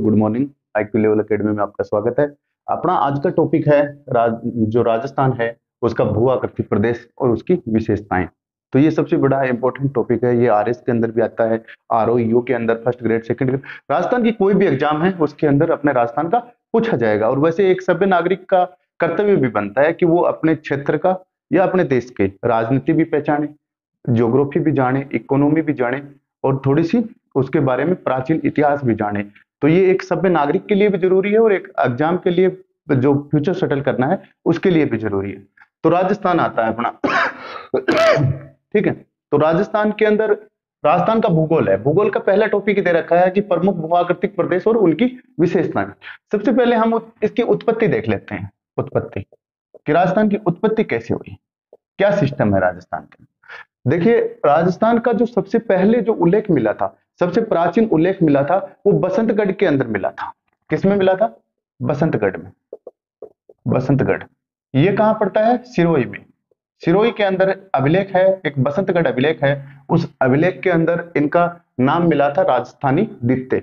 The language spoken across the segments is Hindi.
Good morning. IQ level academy में आपका स्वागत है। अपना आज का टॉपिक है जो राजस्थान है उसका भू आकृति प्रदेश और उसकी विशेषताएं। तो ये सबसे बड़ा इंपॉर्टेंट टॉपिक है। ये आरएस के अंदर भी आता है, आरओईओ के अंदर first grade second grade Rajasthan की कोई भी एग्जाम है उसके अंदर अपने राजस्थान का पूछा जाएगा। और वैसे एक सभ्य नागरिक का कर्तव्य भी बनता है कि वो अपने क्षेत्र का या अपने देश के राजनीति भी पहचाने, ज्योग्राफी भी जाने, इकोनॉमी भी जाने और थोड़ी सी उसके बारे में प्राचीन इतिहास भी जाने। तो ये एक सभ्य नागरिक के लिए भी जरूरी है और एक एग्जाम के लिए जो फ्यूचर सेटल करना है उसके लिए भी जरूरी है। तो राजस्थान आता है अपना ठीक है। तो राजस्थान के अंदर राजस्थान का भूगोल है। भूगोल का पहला टॉपिक दे रखा है कि प्रमुख भूआकृतिक प्रदेश और उनकी विशेषताएं। सबसे पहले हम इसकी उत्पत्ति देख लेते हैं। उत्पत्ति कि राजस्थान की उत्पत्ति कैसे हुई, क्या सिस्टम है राजस्थान के। देखिए, राजस्थान का जो सबसे पहले जो उल्लेख मिला था, सबसे प्राचीन उल्लेख मिला था, वो बसंतगढ़ के अंदर मिला था। किसमें मिला था? बसंतगढ़ में। बसंतगढ़ ये कहां पड़ता है? सिरोही में। सिरोही के अंदर अभिलेख है, एक बसंतगढ़ अभिलेख है। उस अभिलेख के अंदर इनका नाम मिला था राजस्थानी दित्य।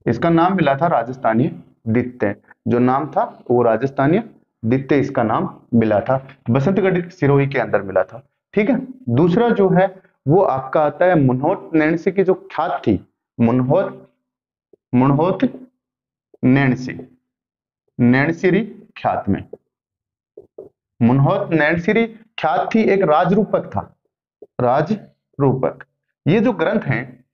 इसका नाम मिला था राजस्थानी दित्य। जो नाम था वो राजस्थानी दित्य इसका नाम मिला था। बसंतगढ़ सिरोही के अंदर मिला था। ठीक है। दूसरा जो है वो आपका आता है मुनहोत नैणसी की जो ख्यात थी। मुनहोत नैणसी, नैणसीरी ख्यात में। मुनहोत नैणसीरी ख्यात थी, एक राजरूपक था। राजरूपक ये जो ग्रंथ हैं,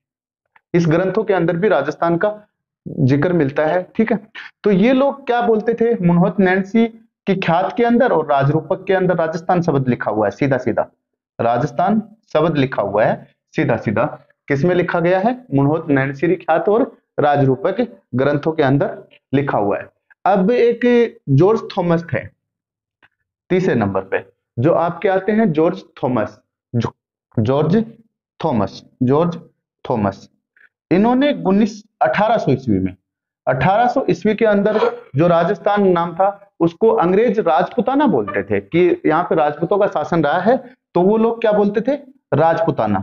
इस ग्रंथों के अंदर भी राजस्थान का जिक्र मिलता है। ठीक है। तो ये लोग क्या बोलते थे? मुनहोत नैणसी की ख्यात के अंदर और राजरूपक के अंदर राजस्थान शब्द लिखा हुआ है। सीधा सीधा राजस्थान शब्द लिखा हुआ है, सीधा सीधा। किसमें लिखा गया है? मुनहोत नैणसीरी ख्यात और राजरूपक ग्रंथों के अंदर लिखा हुआ है। अब एक जॉर्ज थॉमस थे तीसरे नंबर पे, जो आपके आते हैं जॉर्ज थॉमस। जॉर्ज थॉमस इन्होंने 1800 ईस्वी में, 1800 ईस्वी के अंदर जो राजस्थान नाम था उसको अंग्रेज राजपुताना बोलते थे कि यहाँ पे राजपूतों का शासन रहा है। तो वो लोग क्या बोलते थे? राजपुताना।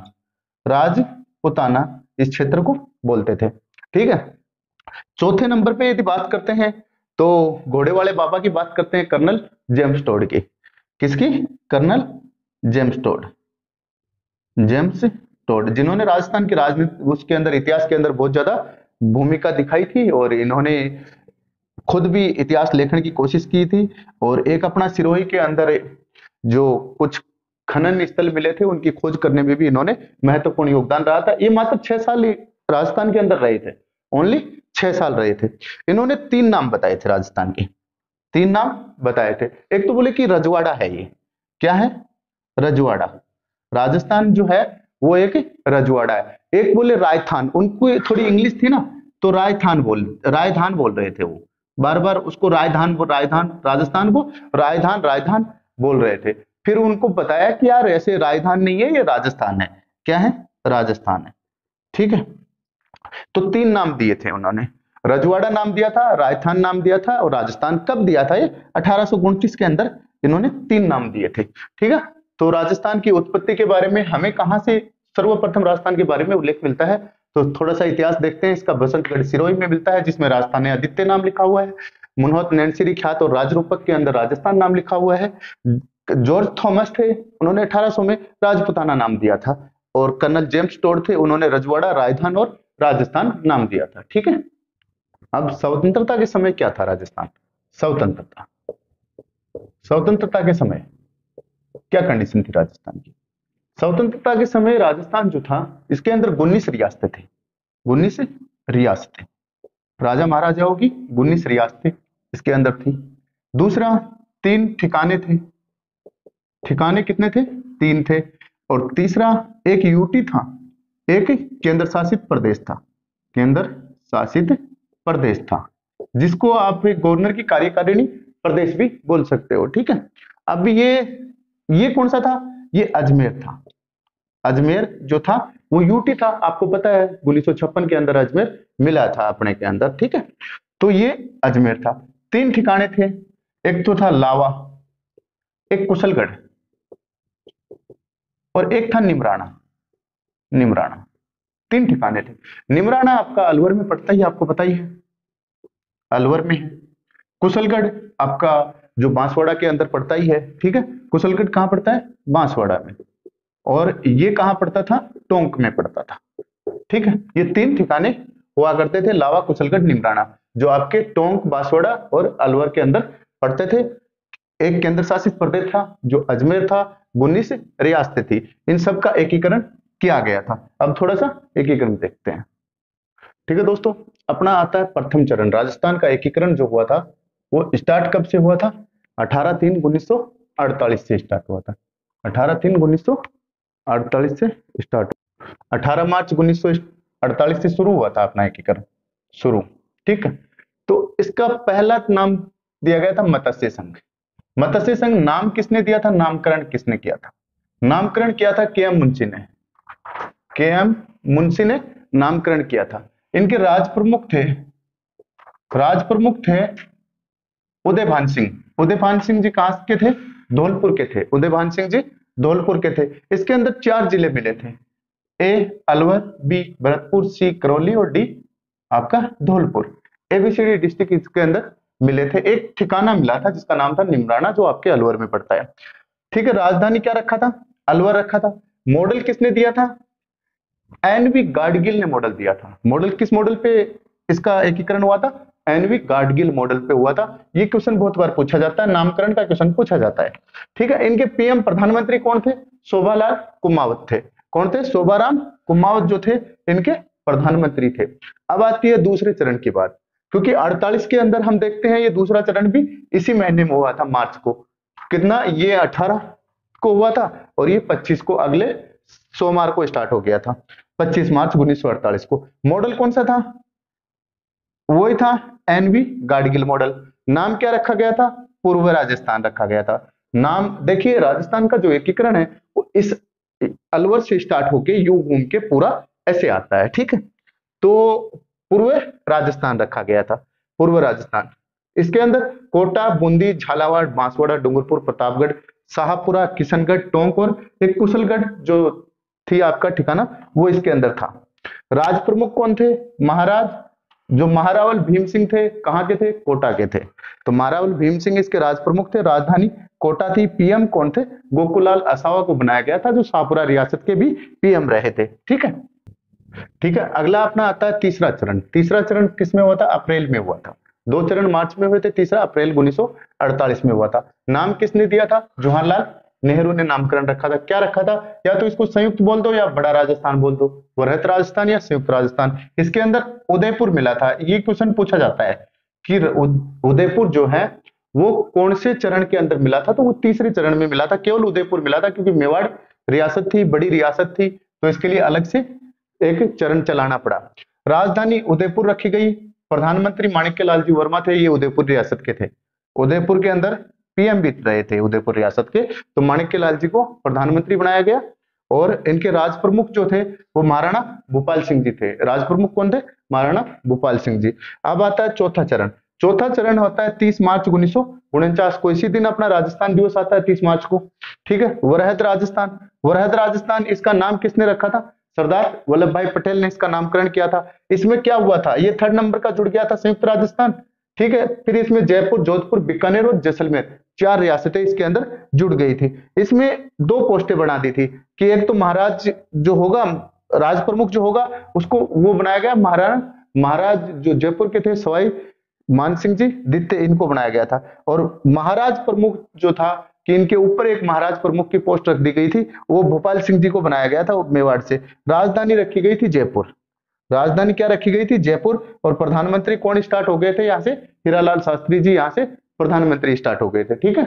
राजपुताना इस क्षेत्र को बोलते थे। ठीक है। चौथे नंबर पे यदि बात करते हैं तो घोड़े वाले बाबा की बात करते हैं, कर्नल जेम्स टोड की। किसकी? Colonel James Tod. James Tod जिन्होंने राजस्थान की राजनीति उसके अंदर इतिहास के अंदर बहुत ज्यादा भूमिका दिखाई थी और इन्होंने खुद भी इतिहास लेखन की कोशिश की थी। और एक अपना सिरोही के अंदर जो कुछ खनन स्थल मिले थे उनकी खोज करने में भी इन्होंने महत्वपूर्ण योगदान रहा था। ये मात्र 6 साल राजस्थान के अंदर रहे थे, ओनली 6 साल रहे थे। इन्होंने 3 नाम बताए थे राजस्थान के, 3 नाम बताए थे। एक तो बोले कि रजवाड़ा है। ये क्या है? रजवाड़ा। राजस्थान जो है वो एक रजवाड़ा है। एक बोले राजस्थान, उनको थोड़ी इंग्लिश थी ना तो राजस्थान बोल रहे थे। वो बार बार उसको राजस्थान राजस्थान को राजस्थान बोल रहे थे। फिर उनको बताया कि यार ऐसे राजस्थान नहीं है, ये राजस्थान है। क्या है? राजस्थान है। ठीक है। तो 3 नाम दिए थे उन्होंने। रजवाड़ा नाम दिया था, राजस्थान नाम दिया था और राजस्थान कब दिया था? ये 1829 के अंदर इन्होंने 3 नाम दिए थे। ठीक है। तो राजस्थान की उत्पत्ति के बारे में हमें कहां से सर्वप्रथम राजस्थान के बारे में उल्लेख मिलता है? तो थोड़ा सा इतिहास देखते हैं। इसका बसंतगढ़ सिरोही में मिलता है जिसमें राजस्थानी आदित्य नाम लिखा हुआ है। मुनहोत नैणसीरी ख्यात और राजरूपक के अंदर राजस्थान नाम लिखा हुआ है। जॉर्ज थॉमस थे, उन्होंने 1800 में राजपुताना नाम दिया था। और कर्नल जेम्स टोड थे, उन्होंने रजवाड़ा, राजस्थान और राजस्थान नाम दिया था। ठीक है। अब स्वतंत्रता के समय क्या था राजस्थान? स्वतंत्रता के समय क्या कंडीशन थी राजस्थान की? स्वतंत्रता के समय राजस्थान जो था इसके अंदर 19 रियासतें थी। 19 रियासतें, राजा महाराजाओं की 19 रियासतें इसके अंदर थी। दूसरा 3 ठिकाने थे। ठिकाने कितने थे? 3 थे। और तीसरा एक यूटी था, एक केंद्र शासित प्रदेश था। केंद्र शासित प्रदेश था जिसको आप गवर्नर की कार्यकारिणी प्रदेश भी बोल सकते हो। ठीक है। अब ये कौन सा था? ये अजमेर था। अजमेर जो था वो यूटी था। आपको पता है 1956 के अंदर अजमेर मिला था अपने के अंदर। ठीक है। तो ये अजमेर था। 3 ठिकाने थे। एक तो था लावा, एक कुशलगढ़ और एक था निमराना। 3 ठिकाने थे। निमराना आपका अलवर में पड़ता ही, आपको पता ही है। अलवर में है। कुशलगढ़ आपका जो बांसवाड़ा के अंदर पड़ता ही है, ठीक है। कुशलगढ़ कहाँ पड़ता है? बांसवाड़ा में। और ये कहाँ पड़ता था? टोंक में पड़ता था, ठीक है। ये 3 ठिकाने हुआ करते थे, लावा, कुशलगढ़, निमराना, जो आपके टोंक, बांसवाड़ा और अलवर के अंदर पड़ते थे। एक केंद्र शासित प्रदेश था जो अजमेर था, 19 रियासतें थी, इन सब का एकीकरण किया गया था। अब थोड़ा सा एकीकरण देखते हैं, ठीक है दोस्तों। अपना आता है प्रथम चरण, राजस्थान का एकीकरण जो हुआ था वो स्टार्ट कब से हुआ था? 18/3/1948 से स्टार्ट हुआ था। 18/3/1948 से स्टार्ट, 18 मार्च 1948 से शुरू हुआ था अपना एकीकरण, शुरू, ठीक है। तो इसका पहला नाम दिया गया था मत्स्य संघ। मत्स्य संघ नाम किसने दिया था? नामकरण किसने किया था? नामकरण किया था के एम मुंशी ने। के एम मुंशी ने नामकरण किया था। इनके राज प्रमुख थे उदयभान सिंह। उदयभान सिंह जी कहां के थे? धौलपुर के थे। उदयभान सिंह जी धौलपुर के थे। इसके अंदर 4 जिले मिले थे, ए अलवर, बी भरतपुर, सी करौली और डी आपका धौलपुर। एबीसीडी डिस्ट्रिक्ट इसके अंदर मिले थे। एक ठिकाना मिला था जिसका नाम था निमराना, जो आपके अलवर में पड़ता है, ठीक है। राजधानी क्या रखा था? अलवर रखा था। मॉडल किसने दिया था? एनवी गाडगिल ने मॉडल दिया था। मॉडल किस मॉडल पे इसका एकीकरण हुआ था? एनवी गाडगिल मॉडल पे हुआ था। ये क्वेश्चन बहुत बार पूछा जाता है, नामकरण का क्वेश्चन पूछा जाता है, ठीक है। इनके पीएम प्रधानमंत्री कौन थे? शोभालाल कुमावत थे। कौन थे? शोभाराम कुमावत जो थे इनके प्रधानमंत्री थे। अब आती है दूसरे चरण की बात, क्योंकि 48 के अंदर हम देखते हैं ये दूसरा चरण भी इसी महीने में हुआ था, मार्च को। कितना? ये 18 को हुआ था और ये 25 को, अगले सोमवार को स्टार्ट हो गया था, 25 मार्च 1948 को। मॉडल कौन सा था? वही था एनवी गाडगिल मॉडल। नाम क्या रखा गया था? पूर्व राजस्थान रखा गया था। नाम देखिए, राजस्थान का जो एकीकरण है वो इस अलवर से स्टार्ट होके यू घूम के पूरा ऐसे आता है, ठीक है। तो पूर्व राजस्थान रखा गया था, पूर्व राजस्थान। इसके अंदर कोटा, बूंदी, झालावाड़, बांसवाड़ा, डूंगरपुर, प्रतापगढ़, शाहपुरा, किशनगढ़, टोंक और एक कुशलगढ़ जो थी आपका ठिकाना, वो इसके अंदर था। राज प्रमुख कौन थे? महाराज जो महारावल भीम सिंह थे, कहाँ के थे? कोटा के थे। तो महारावल भीम सिंह इसके राज प्रमुख थे। राजधानी कोटा थी। पीएम कौन थे? गोकुलाल असावा को बनाया गया था, जो शाहपुरा रियासत के भी पीएम रहे थे, ठीक है। ठीक है, अगला अपना आता है तीसरा चरण। तीसरा चरण किसमें हुआ था? अप्रैल में हुआ था। 2 चरण मार्च में हुए थे, तीसरा अप्रैल 1948 में हुआ था। नाम किसने दिया था? जवाहरलाल नेहरू ने नामकरण रखा था। क्या रखा था? या तो इसको संयुक्त बोल दो या बड़ा राजस्थान बोल दो, वृहत राजस्थान या संयुक्त राजस्थान। इसके अंदर उदयपुर मिला था। ये क्वेश्चन पूछा जाता है कि उदयपुर जो है वो कौन से चरण के अंदर मिला था? तो वो तीसरे चरण में मिला था। केवल उदयपुर मिला था क्योंकि मेवाड़ रियासत थी, बड़ी रियासत थी, तो इसके लिए अलग से एक चरण चलाना पड़ा। राजधानी उदयपुर रखी गई। प्रधानमंत्री माणिक्यलाल जी वर्मा थे, ये उदयपुर रियासत के थे। उदयपुर के अंदर पीएम भी रहे थे उदयपुर रियासत के, तो माणिक्यलाल जी को प्रधानमंत्री बनाया गया। और इनके राज प्रमुख जो थे वो महाराणा भूपाल सिंह जी थे। राज प्रमुख कौन थे? महाराणा भूपाल सिंह जी। अब आता है चौथा चरण। चौथा चरण होता है 30 मार्च 1949 को। इसी दिन अपना राजस्थान दिवस आता है 30 मार्च को, ठीक है। वृहत राजस्थान, वृहत राजस्थान इसका नाम किसने रखा था? सरदार वल्लभ भाई पटेल ने इसका नामकरण किया था। इसमें क्या हुआ था? ये 3rd नंबर का जुड़ गया था संयुक्त राजस्थान, ठीक है। फिर इसमें जयपुर, जोधपुर, बीकानेर और जैसलमेर 4 रियासतें इसके अंदर जुड़ गई थी। इसमें 2 पोस्टें बना दी थी कि एक तो महाराज जो होगा, राज प्रमुख जो होगा उसको वो बनाया गया महाराज जो जयपुर के थे सवाई मानसिंह जी द्वितीय, इनको बनाया गया था। और महाराज प्रमुख जो था कि इनके ऊपर एक महाराज प्रमुख की पोस्ट रख दी गई थी, वो भोपाल सिंह जी को बनाया गया था मेवाड़ से। राजधानी रखी गई थी जयपुर। राजधानी क्या रखी गई थी? जयपुर। और प्रधानमंत्री कौन स्टार्ट हो गए थे यहाँ से? हीरालाल शास्त्री जी यहाँ से प्रधानमंत्री स्टार्ट हो गए थे, ठीक है।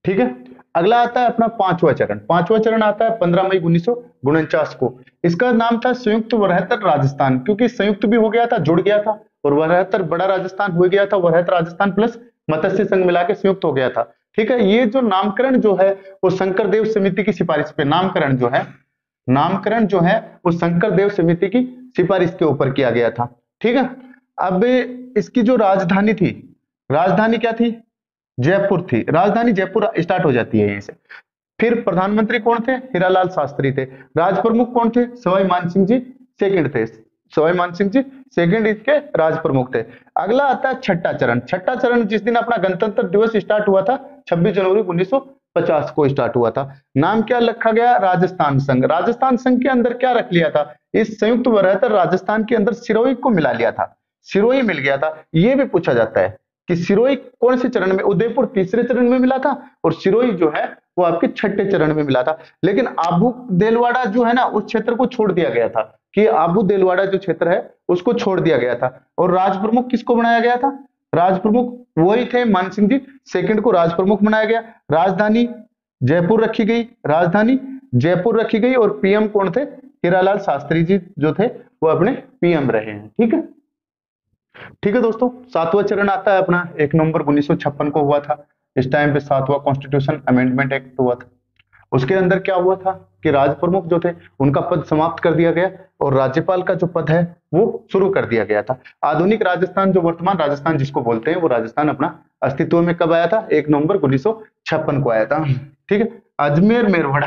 ठीक है, अगला आता है अपना 5वां चरण। 5वां चरण आता है 15 मई 1949 को। इसका नाम था संयुक्त वृहत्तर राजस्थान, क्योंकि संयुक्त भी हो गया था, जुड़ गया था, और वृहत्तर बड़ा राजस्थान हो गया था। वृहत राजस्थान प्लस मत्स्य संघ मिला के संयुक्त हो गया था, ठीक है। ये जो नामकरण जो है वो शंकर देव समिति की सिफारिश पे, नामकरण जो है वो शंकर देव समिति की सिफारिश के ऊपर किया गया था, ठीक है। अब इसकी जो राजधानी थी, राजधानी क्या थी? जयपुर थी। राजधानी जयपुर स्टार्ट हो जाती है यहीं से। फिर प्रधानमंत्री कौन थे? हीरालाल शास्त्री थे। राज प्रमुख कौन थे? सवाई मानसिंह जी सेकंड थे। सवाई मानसिंह जी सेकंड इसके राज प्रमुख थे। अगला आता है छठा चरण। छठा चरण जिस दिन अपना गणतंत्र दिवस स्टार्ट हुआ था 26 जनवरी 1950 को स्टार्ट हुआ था। नाम क्या रखा गया? राजस्थान संघ। राजस्थान संघ के अंदर क्या रख लिया था? इस संयुक्त बृहत्तर राजस्थान के अंदर सिरोही को मिला लिया था, सिरोही मिल गया था। ये भी पूछा जाता है कि सिरोही कौन से चरण में? उदयपुर तीसरे चरण में मिला था और सिरोही जो है वो आपके छठे चरण में मिला था। लेकिन आबू देलवाड़ा जो है ना उस क्षेत्र को छोड़ दिया गया था, कि आबू देलवाड़ा जो क्षेत्र है उसको छोड़ दिया गया था। और राज प्रमुख किसको बनाया गया था? राज प्रमुख वही थे मान सिंह जी, सेकंड को राज प्रमुख बनाया गया। राजधानी जयपुर रखी गई, राजधानी जयपुर रखी गई। और पीएम कौन थे? हीरालाल शास्त्री जी जो थे वो अपने पीएम रहे हैं। ठीक है, ठीक है दोस्तों। सातवां चरण आता है अपना 1 नवंबर 1956 को हुआ था। इस टाइम पे सातवां कॉन्स्टिट्यूशन अमेंडमेंट एक्ट हुआ था। उसके अंदर क्या हुआ था कि राज प्रमुख जो थे उनका पद समाप्त कर दिया गया और राज्यपाल का जो पद है वो शुरू कर दिया गया था। आधुनिक राजस्थान जो वर्तमान राजस्थान जिसको बोलते हैं वो राजस्थान अपना अस्तित्व में कब आया था? 1 नवंबर 1956 को आया था। ठीक है, अजमेर मेरवाड़ा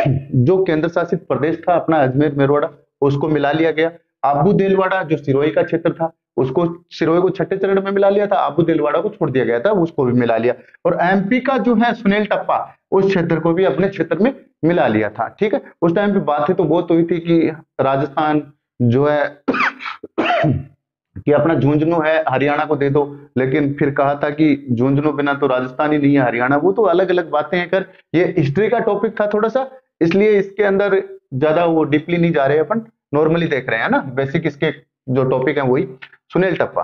जो केंद्र शासित प्रदेश था अपना अजमेर मेरवाड़ा, उसको मिला लिया गया। आबू देलवाड़ा जो सिरोही का क्षेत्र था उसको, सिरोही को छठे चरण में मिला लिया था, आबू देलवाड़ा को छोड़ दिया गया था, उसको भी मिला लिया। और एमपी का जो है सुनील टप्पा उस क्षेत्र को भी अपने क्षेत्र में मिला लिया था। ठीक है, उस टाइम पे बातें तो बहुत हुई थी कि राजस्थान जो है कि अपना झुंझुनू है हरियाणा को दे दो, लेकिन फिर कहा था कि झुंझुनू बिना तो राजस्थान ही नहीं है हरियाणा। वो तो अलग अलग बातें हैं। कर ये हिस्ट्री का टॉपिक था थोड़ा सा, इसलिए इसके अंदर ज्यादा वो डीपली नहीं जा रहे, अपन नॉर्मली देख रहे हैं ना, बेसिक इसके जो टॉपिक है वही। सुनील टप्पा।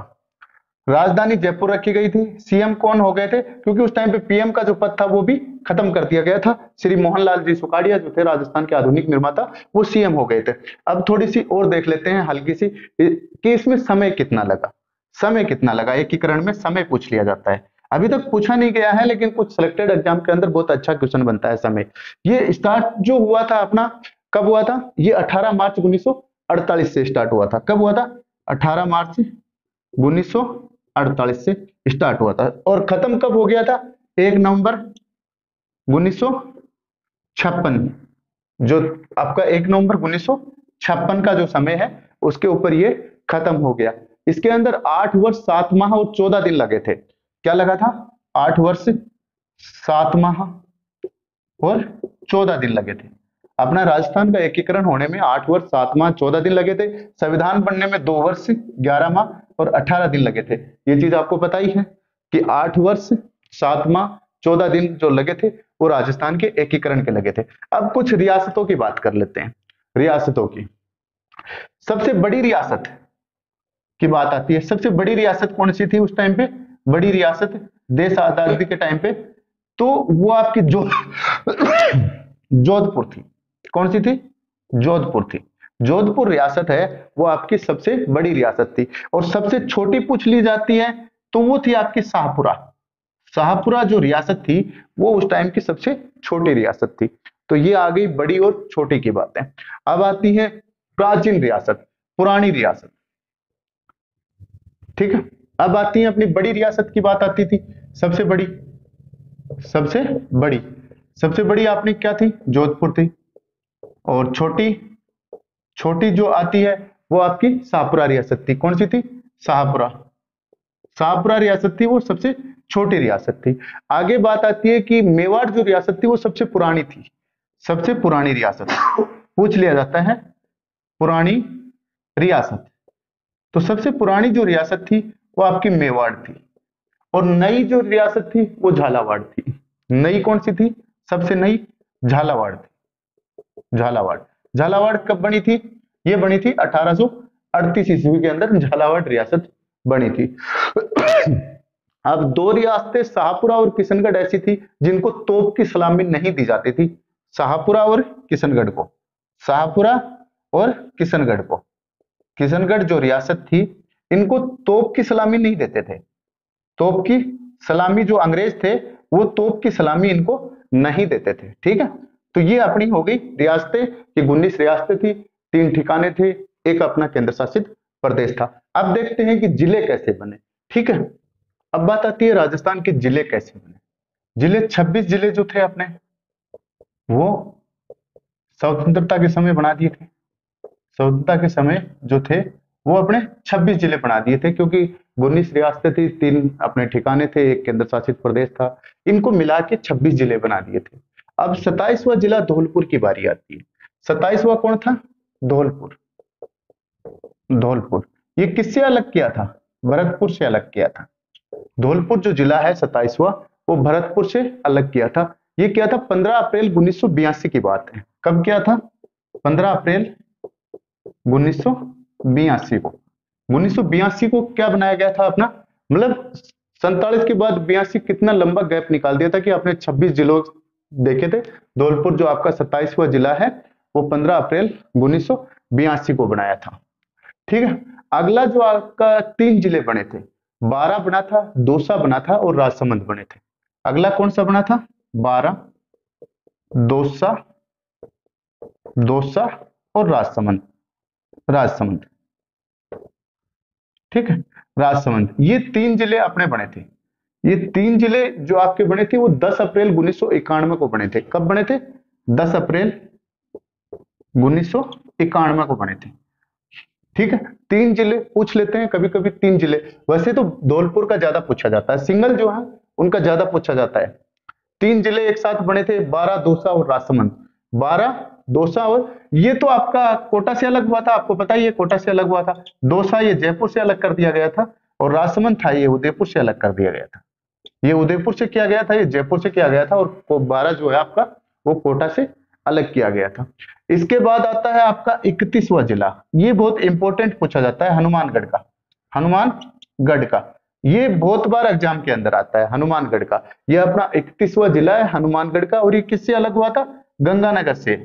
राजधानी जयपुर रखी गई थी। सीएम कौन हो गए थे? क्योंकि उस टाइम पे पीएम का जो पद था वो भी खत्म कर दिया गया था। श्री मोहनलाल जी सुखाड़िया जो थे राजस्थान के आधुनिक निर्माता, वो सीएम हो गए थे। अब थोड़ी सी और देख लेते हैं हल्की सी कि इसमें समय कितना लगा। समय कितना लगा एकीकरण में, समय पूछ लिया जाता है। अभी तक पूछा नहीं गया है लेकिन कुछ सिलेक्टेड एग्जाम के अंदर बहुत अच्छा क्वेश्चन बनता है समय। ये स्टार्ट जो हुआ था अपना कब हुआ था? ये 18 मार्च 1948 से स्टार्ट हुआ था। कब हुआ था? 18 मार्च 1948 से स्टार्ट हुआ था। और खत्म कब हो गया था? 1 नवंबर 1956। जो आपका 1 नवंबर 1956 का जो समय है उसके ऊपर ये खत्म हो गया। इसके अंदर 8 वर्ष 7 माह और 14 दिन लगे थे। क्या लगा था? 8 वर्ष 7 माह और 14 दिन लगे थे। अपना राजस्थान का एकीकरण होने में 8 वर्ष 7 माह 14 दिन लगे थे। संविधान बनने में 2 वर्ष 11 माह और 18 दिन लगे थे। ये चीज आपको पता ही है कि 8 वर्ष 7 माह 14 दिन जो लगे थे वो राजस्थान के एकीकरण के लगे थे। अब कुछ रियासतों की बात कर लेते हैं। रियासतों की सबसे बड़ी रियासत की बात आती है। सबसे बड़ी रियासत कौन सी थी उस टाइम पे? बड़ी रियासत देश आजादी के टाइम पे तो वो आपकी जोधपुर थी। कौन सी थी? जोधपुर थी। जोधपुर रियासत है वो आपकी सबसे बड़ी रियासत थी। और सबसे छोटी पूछ ली जाती है तो वो थी आपकी शाहपुरा। शाहपुरा जो रियासत थी वो उस टाइम की सबसे छोटी रियासत थी। तो ये आ गई बड़ी और छोटी की बातें। अब आती है प्राचीन रियासत, पुरानी रियासत। ठीक है, अब आती है अपनी बड़ी रियासत की बात आती थी। सबसे बड़ी, सबसे बड़ी, सबसे बड़ी आपने क्या थी? जोधपुर थी। और छोटी, छोटी जो आती है वो आपकी शाहपुरा रियासत थी। कौन सी थी? शाहपुरा। शाहपुरा रियासत थी वो सबसे छोटी रियासत थी। आगे बात आती है कि मेवाड़ जो रियासत थी वो सबसे पुरानी थी। सबसे पुरानी रियासत पूछ लिया जाता है, पुरानी रियासत। तो सबसे पुरानी जो रियासत थी वो आपकी मेवाड़ थी। और नई जो रियासत थी वो झालावाड़ थी। नई कौन सी थी? सबसे नई झालावाड़ थी। झालावाड़। झालावाड़ कब बनी थी? ये बनी थी 1838 ईस्वी के अंदर झालावाड़ रियासत बनी थी। अब 2 रियासतें शाहपुरा और किशनगढ़ ऐसी थी जिनको तोप की सलामी नहीं दी जाती थी। शाहपुरा और किशनगढ़ को, शाहपुरा और किशनगढ़ को, किशनगढ़ जो रियासत थी इनको तोप की सलामी नहीं देते थे। तोप की सलामी जो अंग्रेज थे वो तोप की सलामी इनको नहीं देते थे। ठीक है, तो ये अपनी हो गई रियासतें कि 19 रियासतें थी, 3 ठिकाने थे, एक अपना केंद्र शासित प्रदेश था। अब देखते हैं कि जिले कैसे बने। ठीक है, अब बात आती है राजस्थान के जिले कैसे बने। जिले 26 जिले जो थे अपने वो स्वतंत्रता के समय बना दिए थे। स्वतंत्रता के समय जो थे वो अपने 26 जिले बना दिए थे, क्योंकि 19 रियासतें थी, 3 अपने ठिकाने थे, एक केंद्र शासित प्रदेश था, इनको मिला के 26 जिले बना दिए थे। अब 27वां जिला धौलपुर की बारी आती है। 27वां कौन था? धौलपुर। धौलपुर ये किससे अलग किया था? भरतपुर से अलग किया था। धौलपुर जो जिला है 27वां, वो भरतपुर से अलग किया था। ये क्या था? 15 अप्रैल 1982 की बात है। कब किया था? 15 अप्रैल 1982 को। 1982 को क्या बनाया गया था अपना, मतलब 47 के बाद 82 कितना लंबा गैप निकाल दिया था कि आपने 26 जिलों देखे थे। धौलपुर जो आपका 27वां जिला है वो 15 अप्रैल 1982 को बनाया था। ठीक है। अगला जो आपका 3 जिले बने थे, बारा बना था, दौसा बना था और राजसमंद बने थे। अगला कौन सा बना था? बारा, दौसा, दौसा और राजसमंद। राजसमंद, ठीक है, राजसमंद, ये 3 जिले अपने बने थे। ये 3 जिले जो आपके बने थे वो 10 अप्रैल 1991 को बने थे। कब बने थे? 10 अप्रैल 1991 को बने थे। ठीक है। 3 जिले पूछ लेते हैं कभी कभी, 3 जिले। वैसे तो धौलपुर का ज्यादा पूछा जाता है, सिंगल जो है उनका ज्यादा पूछा जाता है। 3 जिले एक साथ बने थे, बारा, दौसा और राजसमंद। बारा, दौसा और ये तो आपका कोटा से अलग हुआ था, आपको पता ही है, कोटा से अलग हुआ था। दौसा ये जयपुर से अलग कर दिया गया था, और राजसमंद था ये उदयपुर से अलग कर दिया गया था। ये उदयपुर से किया गया था, ये जयपुर से किया गया था, और बारा जो है आपका वो कोटा से अलग किया गया था। इसके बाद आता है आपका 31वां जिला। ये बहुत इंपॉर्टेंट पूछा जाता है, हनुमानगढ़ का। हनुमानगढ़ का ये बहुत बार एग्जाम के अंदर आता है, हनुमानगढ़ का। ये अपना 31वां जिला है हनुमानगढ़ का, और ये किससे अलग हुआ था? गंगानगर से।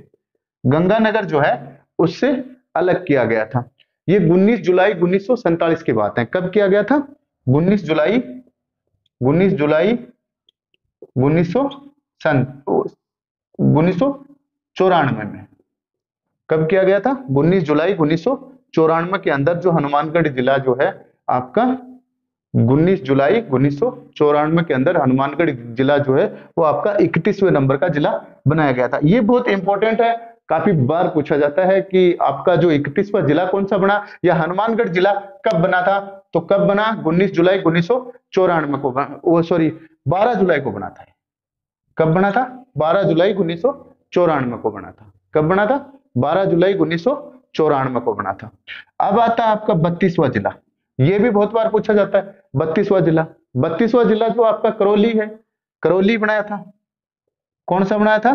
गंगानगर जो है उससे अलग किया गया था। ये 19 जुलाई 1947 की बात है। कब किया गया था? 19 जुलाई 1994 में। कब किया गया था? 19 जुलाई 1994 के अंदर जो हनुमानगढ़ जिला जो है आपका, 19 जुलाई 1994 के अंदर हनुमानगढ़ जिला जो है वो आपका 31वें नंबर का जिला बनाया गया था। ये बहुत इंपॉर्टेंट है, काफी बार पूछा जाता है कि आपका जो 31वां जिला कौन सा बना, या हनुमानगढ़ जिला कब बना था। तो कब बना? 19 जुलाई 1994 को, वो सॉरी 12 जुलाई को बना था। कब बना था? 12 जुलाई 1994 को बना था। कब बना था? 12 जुलाई 1994 को बना था। अब आता है आपका 32वां जिला। ये भी बहुत बार पूछा जाता है, 32वां जिला। 32वां जिला जो आपका करौली है, करौली बनाया था। कौन सा बनाया था?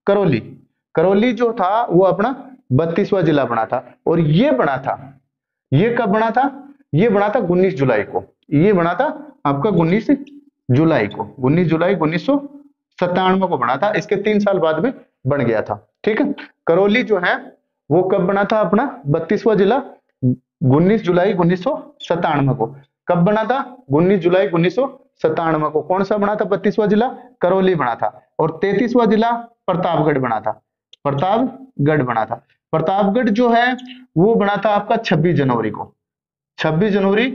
करौली। करौली जो था वो अपना 32वां जिला बना था, और ये बना था, ये कब बना था? ये बना था 19 जुलाई को। ये बना था आपका 19 जुलाई को, 19 जुलाई 1997 को बना था। इसके 3 साल बाद में बन गया था। ठीक है। करौली जो है वो कब बना था अपना 32वां जिला? 19 जुलाई 1997 को। कब बना था? 19 जुलाई 1997 को। कौन सा बना था 32वां जिला? करौली बना था। और 33वां जिला प्रतापगढ़ बना था। प्रतापगढ़ बना था। प्रतापगढ़ जो है वो बना था आपका 26 जनवरी को। 26 जनवरी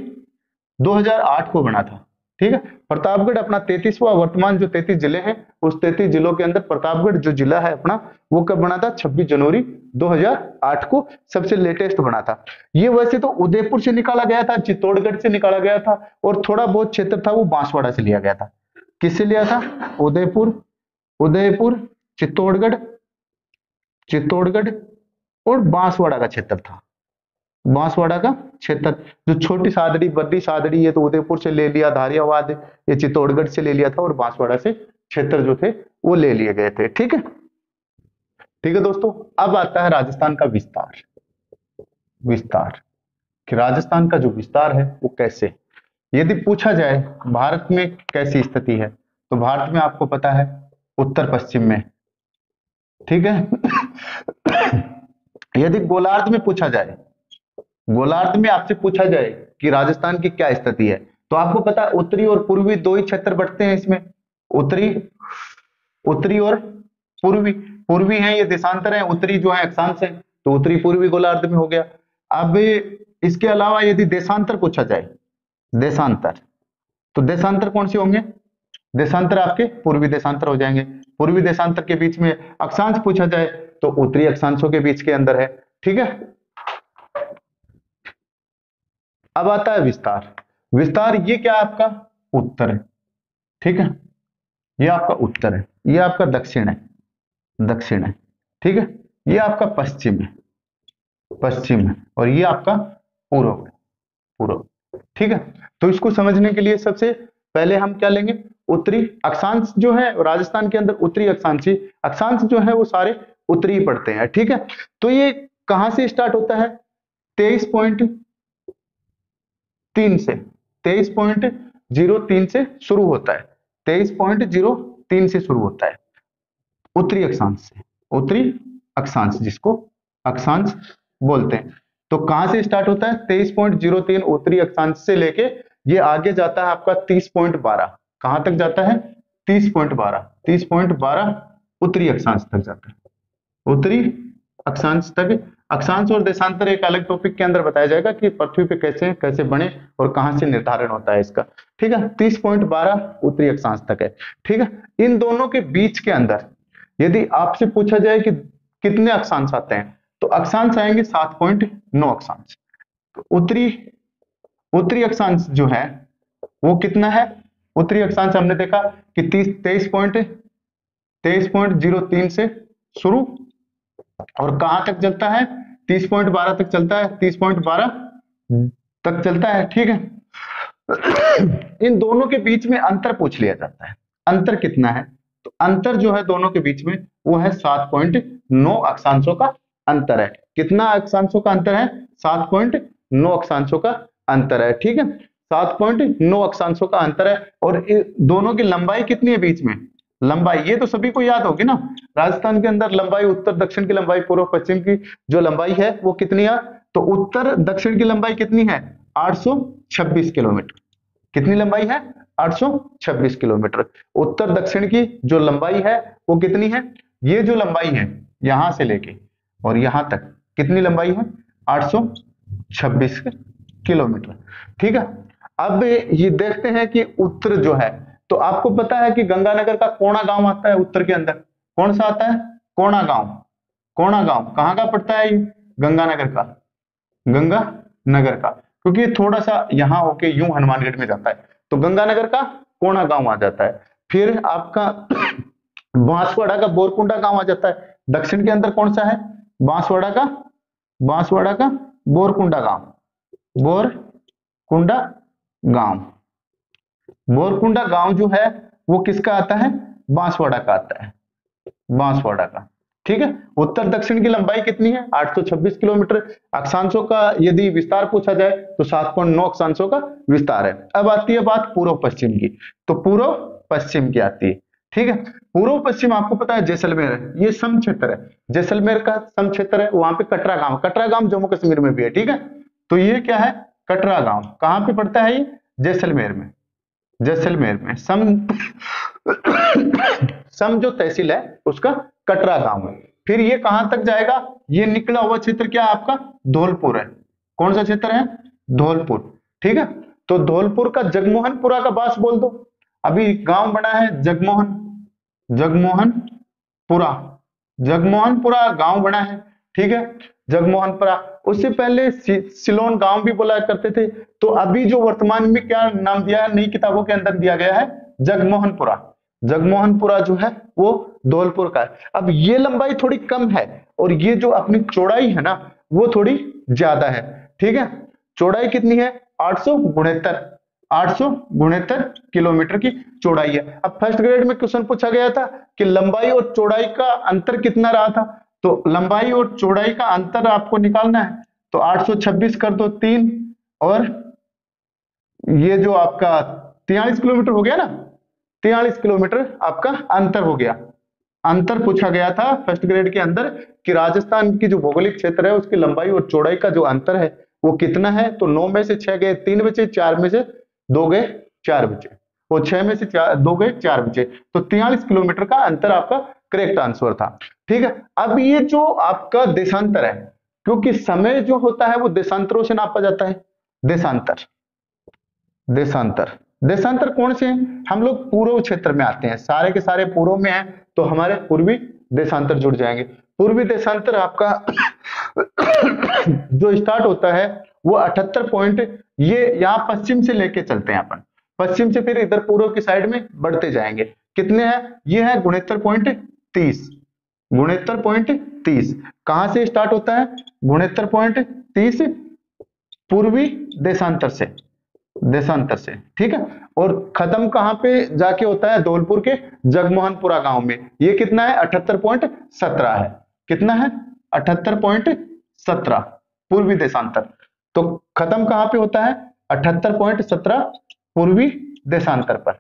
2008 को बना था। ठीक है। प्रतापगढ़ अपना 33वां, वर्तमान जो 33 जिले हैं उस 33 जिलों के अंदर प्रतापगढ़ जो जिला है अपना वो कब बना था? 26 जनवरी 2008 को सबसे लेटेस्ट बना था। ये वैसे तो उदयपुर से निकाला गया था, चित्तौड़गढ़ से निकाला गया था, और थोड़ा बहुत क्षेत्र था वो बांसवाड़ा से लिया गया था। किससे लिया था? उदयपुर, उदयपुर, चित्तौड़गढ़, चित्तौड़गढ़ और बांसवाड़ा का क्षेत्र था। बांसवाड़ा का क्षेत्र, जो छोटी सादड़ी, बद्दी सादड़ी, ये तो उदयपुर से ले लिया, धारियावाद ये चित्तौड़गढ़ से ले लिया था, और बांसवाड़ा से क्षेत्र जो थे वो ले लिए गए थे। ठीक है। ठीक है दोस्तों, अब आता है राजस्थान का विस्तार। विस्तार कि राजस्थान का जो विस्तार है वो कैसे, यदि पूछा जाए भारत में कैसी स्थिति है, तो भारत में आपको पता है उत्तर पश्चिम में। ठीक है। यदि गोलार्ध में पूछा जाए, गोलार्ध में आपसे पूछा जाए कि राजस्थान की क्या स्थिति है, तो आपको पता है उत्तरी और पूर्वी 2 ही क्षेत्र बढ़ते हैं इसमें। उत्तरी, उत्तरी और पूर्वी। पूर्वी है ये देशांतर है, उत्तरी जो है अक्षांश है, तो उत्तरी पूर्वी गोलार्ध में हो गया। अब इसके अलावा यदि देशांतर पूछा जाए, देशांतर, तो देशांतर कौन से होंगे? देशांतर आपके पूर्वी देशांतर हो जाएंगे। पूर्वी देशांतर के बीच में अक्षांश पूछा जाए तो उत्तरी अक्षांशों के बीच के अंदर है। ठीक है। अब आता है विस्तार। विस्तार ये क्या है आपका उत्तर है, ठीक है, ये आपका उत्तर है, ये आपका दक्षिण है, दक्षिण है, ठीक है, ये आपका पश्चिम है, पश्चिम है, और ये आपका पूर्व है, पूर्व, ठीक है। तो इसको समझने के लिए सबसे पहले हम क्या लेंगे, उत्तरी अक्षांश जो है राजस्थान के अंदर, उत्तरी अक्षांशी अक्षांश जो है वो सारे उत्तरी पड़ते हैं, ठीक है। तो ये कहां से स्टार्ट होता है, 23.3 से, 23.03 से शुरू होता है, 23.03 से शुरू होता है उत्तरी अक्षांश से, उत्तरी अक्षांश जिसको अक्षांश बोलते हैं। तो कहां से स्टार्ट होता है, 23.03 उत्तरी अक्षांश से लेके ये आगे जाता है आपका 30.12, कहां तक जाता है, 30.12, 30.12 उत्तरी अक्षांश तक जाता है, उत्तरी अक्षांश तक। अक्षांश और देशांतर एक अलग टॉपिक के अंदर बताया जाएगा कि पृथ्वी पे कैसे कैसे बने और कहां से निर्धारण होता है इसका, ठीक है। 30.12 उत्तरी अक्षांश तक है, ठीक है। इन दोनों के बीच के अंदर यदि आपसे पूछा जाए कि कितने अक्षांश आते हैं, तो अक्षांश आएंगे 7.9 अक्षांश। तो उत्तरी अक्षांश जो है वो कितना है, उत्तरी अक्षांश हमने देखा कि 23.03 से शुरू और कहां तक चलता है, 30.12 तक चलता है, 30.12 तक चलता है, ठीक है। इन दोनों के बीच में अंतर पूछ लिया जाता है, अंतर कितना है, तो अंतर जो है दोनों के बीच में वो है 7.9 अक्षांशों का अंतर है। कितना अक्षांशों का अंतर है, 7.9 अक्षांशों का अंतर है, ठीक है, 7.9 अक्षांशों का अंतर है। और दोनों की लंबाई कितनी है बीच में, लंबाई ये तो सभी को याद होगी ना, राजस्थान के अंदर लंबाई उत्तर दक्षिण की लंबाई, पूर्व पश्चिम की जो लंबाई है वो कितनी है, तो उत्तर दक्षिण की लंबाई कितनी है, 826 किलोमीटर। कितनी लंबाई है, 826 किलोमीटर। उत्तर दक्षिण की जो लंबाई है वो कितनी है, ये जो लंबाई है यहां से लेके और यहां तक कितनी लंबाई है, 826 किलोमीटर, ठीक है। अब ये देखते हैं कि उत्तर जो है, तो आपको पता है कि गंगानगर का कोणा गांव आता है उत्तर के अंदर, कौन सा आता है, कोणा गांव। कोणा गांव कहां का पड़ता है, गंगानगर का, गंगानगर का, क्योंकि ये थोड़ा सा यहां होके यूं हनुमानगढ़ में जाता है, तो गंगानगर का कोणा गांव आ जाता है। फिर आपका बांसवाड़ा का बोरकुंडा गांव आ जाता है, दक्षिण के अंदर कौन सा है, बांसवाड़ा का बोरकुंडा गांव, बोरकुंडा गांव, बोरकुंडा गांव जो है वो किसका आता है, बांसवाड़ा का आता है, बांसवाड़ा का, ठीक है। उत्तर दक्षिण की लंबाई कितनी है, 826 किलोमीटर। अक्षांशों का यदि विस्तार पूछा जाए तो 7.9 अक्षांशों का विस्तार है। अब आती है बात पूर्व पश्चिम की, तो पूर्व पश्चिम की आती है, ठीक है। पूर्व पश्चिम आपको पता है जैसलमेर है, ये सम क्षेत्र है, जैसलमेर का सम क्षेत्र है, वहां पे कटरा गांव जम्मू कश्मीर में भी है, ठीक है। तो ये क्या है, कटरा गांव कहां पे पड़ता है, ये जैसलमेर में, जैसलमेर में सम जो तहसील है उसका कटरा गांव है। फिर ये कहां तक जाएगा, ये निकला हुआ क्षेत्र क्या है आपका, धौलपुर है। कौन सा क्षेत्र है, धौलपुर, ठीक है। तो धौलपुर का जगमोहनपुरा का बास बोल दो, अभी गांव बना है जगमोहनपुरा, जगमोहनपुरा गांव बना है, ठीक है, जगमोहनपुरा। उससे पहले सिलोन गांव भी बोला करते थे, तो अभी जो वर्तमान में क्या नाम दिया है, नई किताबों के अंदर दिया गया है जगमोहनपुरा। जगमोहनपुरा जो है वो धौलपुर का है। अब ये लंबाई थोड़ी कम है और ये जो अपनी चौड़ाई है ना वो थोड़ी ज्यादा है, ठीक है। चौड़ाई कितनी है, 869 किलोमीटर की चौड़ाई है। अब फर्स्ट ग्रेड में क्वेश्चन पूछा गया था कि लंबाई और चौड़ाई का अंतर कितना रहा था, तो लंबाई और चौड़ाई का अंतर आपको निकालना है, तो 826 कर दो 3 और ये जो आपका 43 किलोमीटर हो गया ना, 43 किलोमीटर आपका अंतर हो गया। अंतर पूछा गया था फर्स्ट ग्रेड के अंदर कि राजस्थान की जो भौगोलिक क्षेत्र है उसकी लंबाई और चौड़ाई का जो अंतर है वो कितना है, तो 9 में से 6 गए 3 बचे, 4 में से 2 गए 4 बचे, वो 6 में से 2 गए 4 बचे, तो 43 किलोमीटर का अंतर आपका करेक्ट आंसर था, ठीक है। अब ये जो आपका देशांतर है, क्योंकि समय जो होता है वो देशांतरों से नापा जाता है, देशांतर देशांतर कौन से हैं, हम लोग पूर्व क्षेत्र में आते हैं, सारे के सारे पूर्व में हैं, तो हमारे पूर्वी देशांतर जुड़ जाएंगे। पूर्वी देशांतर आपका जो स्टार्ट होता है वो 78 पॉइंट, ये यहाँ पश्चिम से लेके चलते हैं अपन, पश्चिम से फिर इधर पूर्व की साइड में बढ़ते जाएंगे। कितने हैं? ये है 69.30, 69.30। कहां से स्टार्ट होता है? 69.30 पूर्वी देशांतर से, देशांतर से, ठीक है। और खत्म कहां पे जाके होता है? धौलपुर के जगमोहनपुरा गांव में। ये कितना है? 78.17 है। कितना है? 78.17 पूर्वी देशांतर। तो खत्म कहां पे होता है? 78.17 पूर्वी देशांतर पर।